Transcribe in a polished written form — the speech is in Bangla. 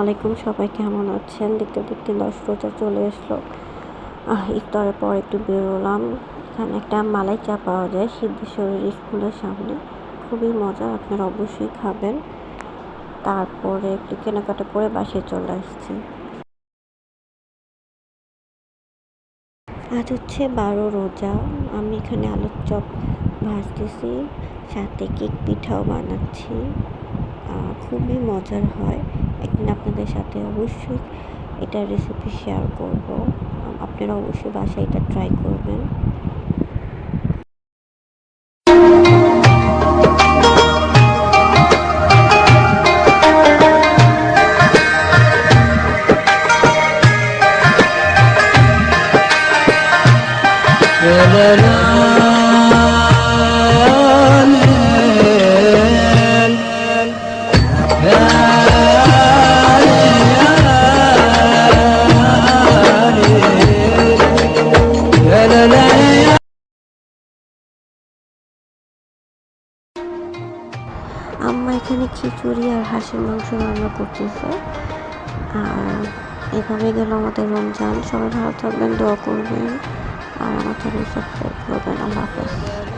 আলাইকুম, সবাই কেমন আছেন? দেখতে দেখতে 10 রোজা চলে আসলো। ইফতারের পর একটু বেরোলাম। এখানে একটা মালাই চা পাওয়া যায় সিদ্ধেশ্বরীর স্কুলের সামনে, খুবই মজা, আপনারা অবশ্যই খাবেন। তারপরে একটু কেনাকাটা করে বাসায় চলে আসছি। আজ হচ্ছে 12 রোজা। আমি এখানে আলুর চপ ভাজতেছি, সাথে কেক পিঠাও বানাচ্ছি। খুবই মজার হয়। একদিন আপনাদের সাথে অবশ্যই এটার রেসিপি শেয়ার করব। আপনারা অবশ্যই বাসায় এটা ট্রাই করবেন। আম্মা এখানে খিচুড়ি আর হাঁসের মাংস রান্না করতেছে। আর এভাবে গেল আমাদের রমজান। সবাই ভালো থাকবেন, দোয়া করবেন, আর আমার চ্যানেল সাবস্ক্রাইব করবেন। আল্লাহ হাফেজ।